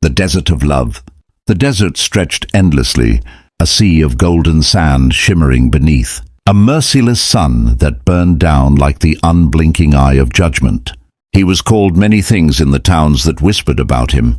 The desert of love. The desert stretched endlessly, a sea of golden sand shimmering beneath, a merciless sun that burned down like the unblinking eye of judgment. He was called many things in the towns that whispered about him,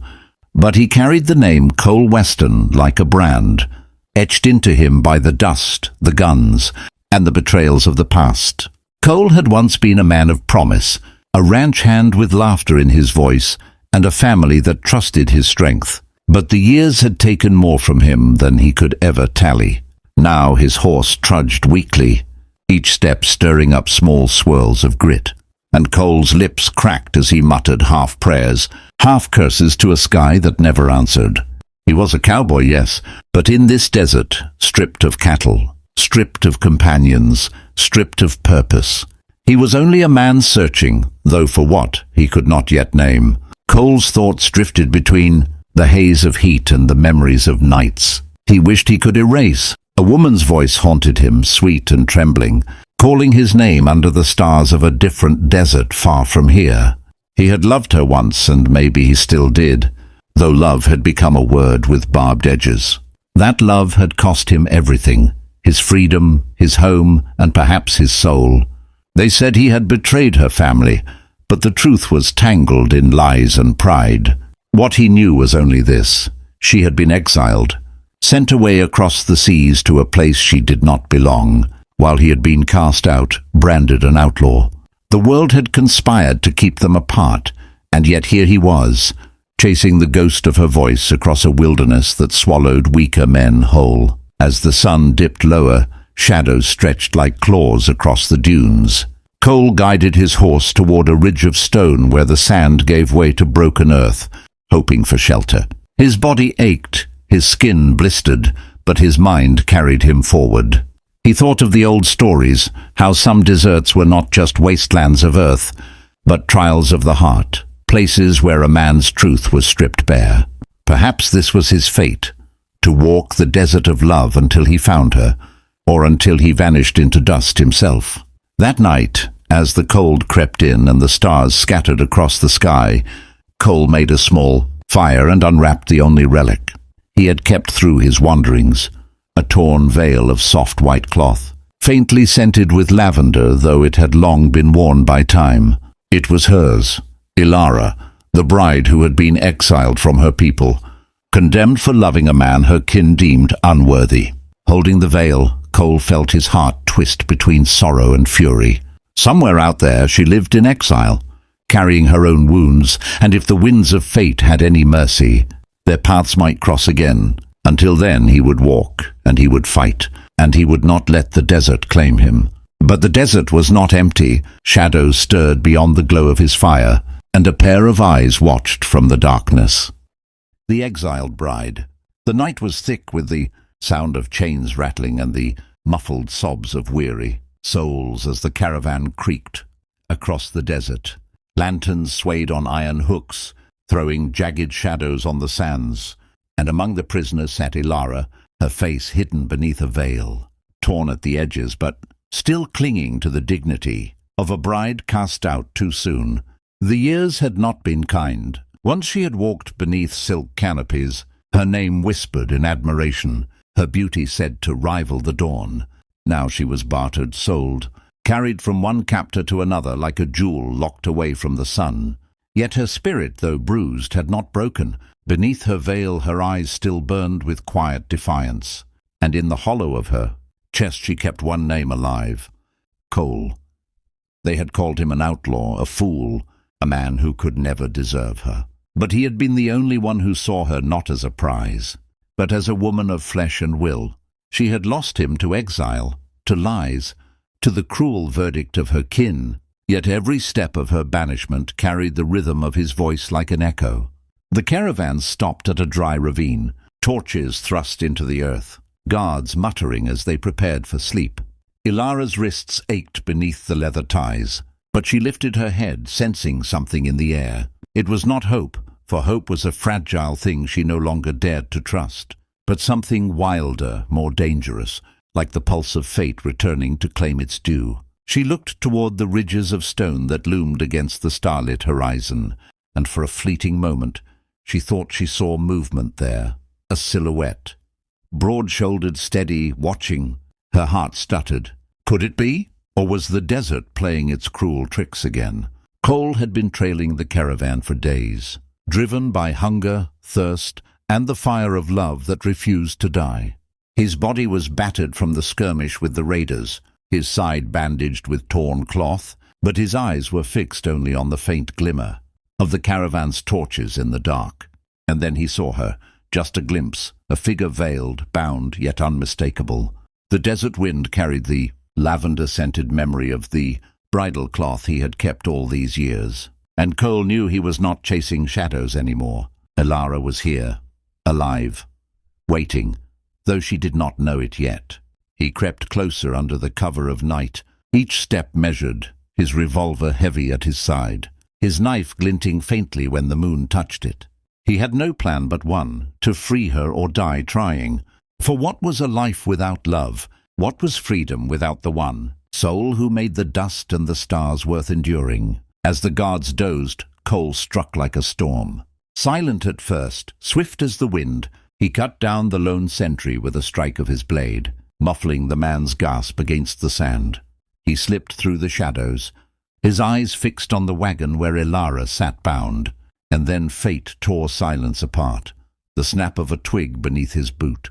but he carried the name Cole Weston like a brand, etched into him by the dust, the guns, and the betrayals of the past. Cole had once been a man of promise, a ranch hand with laughter in his voice, and a family that trusted his strength. But the years had taken more from him than he could ever tally. Now his horse trudged weakly, each step stirring up small swirls of grit, and Cole's lips cracked as he muttered half prayers, half curses to a sky that never answered. He was a cowboy, yes, but in this desert, stripped of cattle, stripped of companions, stripped of purpose. He was only a man searching, though for what he could not yet name. Cole's thoughts drifted between the haze of heat and the memories of nights he wished he could erase. A woman's voice haunted him, sweet and trembling, calling his name under the stars of a different desert far from here. He had loved her once, and maybe he still did, though love had become a word with barbed edges. That love had cost him everything, his freedom, his home, and perhaps his soul. They said he had betrayed her family, but the truth was tangled in lies and pride. What he knew was only this: she had been exiled, sent away across the seas to a place she did not belong, while he had been cast out, branded an outlaw. The world had conspired to keep them apart, and yet here he was, chasing the ghost of her voice across a wilderness that swallowed weaker men whole. As the sun dipped lower, shadows stretched like claws across the dunes. Cole guided his horse toward a ridge of stone where the sand gave way to broken earth, hoping for shelter. His body ached, his skin blistered, but his mind carried him forward. He thought of the old stories, how some deserts were not just wastelands of earth, but trials of the heart, places where a man's truth was stripped bare. Perhaps this was his fate, to walk the desert of love until he found her, or until he vanished into dust himself. That night, as the cold crept in and the stars scattered across the sky, Cole made a small fire and unwrapped the only relic he had kept through his wanderings, a torn veil of soft white cloth, faintly scented with lavender, though it had long been worn by time. It was hers, Ilara, the bride who had been exiled from her people, condemned for loving a man her kin deemed unworthy. Holding the veil, Cole felt his heart twist between sorrow and fury. Somewhere out there she lived in exile, carrying her own wounds, and if the winds of fate had any mercy, their paths might cross again. Until then he would walk, and he would fight, and he would not let the desert claim him. But the desert was not empty. Shadows stirred beyond the glow of his fire, and a pair of eyes watched from the darkness. The exiled bride. The night was thick with the sound of chains rattling and the muffled sobs of weary souls as the caravan creaked across the desert. Lanterns swayed on iron hooks, throwing jagged shadows on the sands, and among the prisoners sat Ilara, her face hidden beneath a veil, torn at the edges but still clinging to the dignity of a bride cast out too soon. The years had not been kind. Once she had walked beneath silk canopies, her name whispered in admiration, her beauty said to rival the dawn. Now she was bartered, sold, carried from one captor to another like a jewel locked away from the sun. Yet her spirit, though bruised, had not broken. Beneath her veil her eyes still burned with quiet defiance, and in the hollow of her chest she kept one name alive: Cole. They had called him an outlaw, a fool, a man who could never deserve her. But he had been the only one who saw her not as a prize, but as a woman of flesh and will. She had lost him to exile, to lies, to the cruel verdict of her kin, yet every step of her banishment carried the rhythm of his voice like an echo. The caravan stopped at a dry ravine, torches thrust into the earth, guards muttering as they prepared for sleep. Ilara's wrists ached beneath the leather ties, but she lifted her head, sensing something in the air. It was not hope, for hope was a fragile thing she no longer dared to trust, but something wilder, more dangerous, like the pulse of fate returning to claim its due. She looked toward the ridges of stone that loomed against the starlit horizon, and for a fleeting moment She thought she saw movement there, a silhouette. Broad-shouldered, steady, watching. Her heart stuttered. Could it be? Or was the desert playing its cruel tricks again? Cole had been trailing the caravan for days, driven by hunger, thirst, and the fire of love that refused to die. His body was battered from the skirmish with the raiders, his side bandaged with torn cloth, but his eyes were fixed only on the faint glimmer of the caravan's torches in the dark. And then he saw her, just a glimpse, a figure veiled, bound, yet unmistakable. The desert wind carried the lavender-scented memory of the bridal cloth he had kept all these years. And Cole knew he was not chasing shadows anymore. Elara was here, alive, waiting, though she did not know it yet. He crept closer under the cover of night, each step measured, his revolver heavy at his side, his knife glinting faintly when the moon touched it. He had no plan but one, to free her or die trying. For what was a life without love? What was freedom without the one soul who made the dust and the stars worth enduring? As the guards dozed, Cole struck like a storm. Silent at first, swift as the wind, he cut down the lone sentry with a strike of his blade, muffling the man's gasp against the sand. He slipped through the shadows, his eyes fixed on the wagon where Elara sat bound, and then fate tore silence apart, the snap of a twig beneath his boot,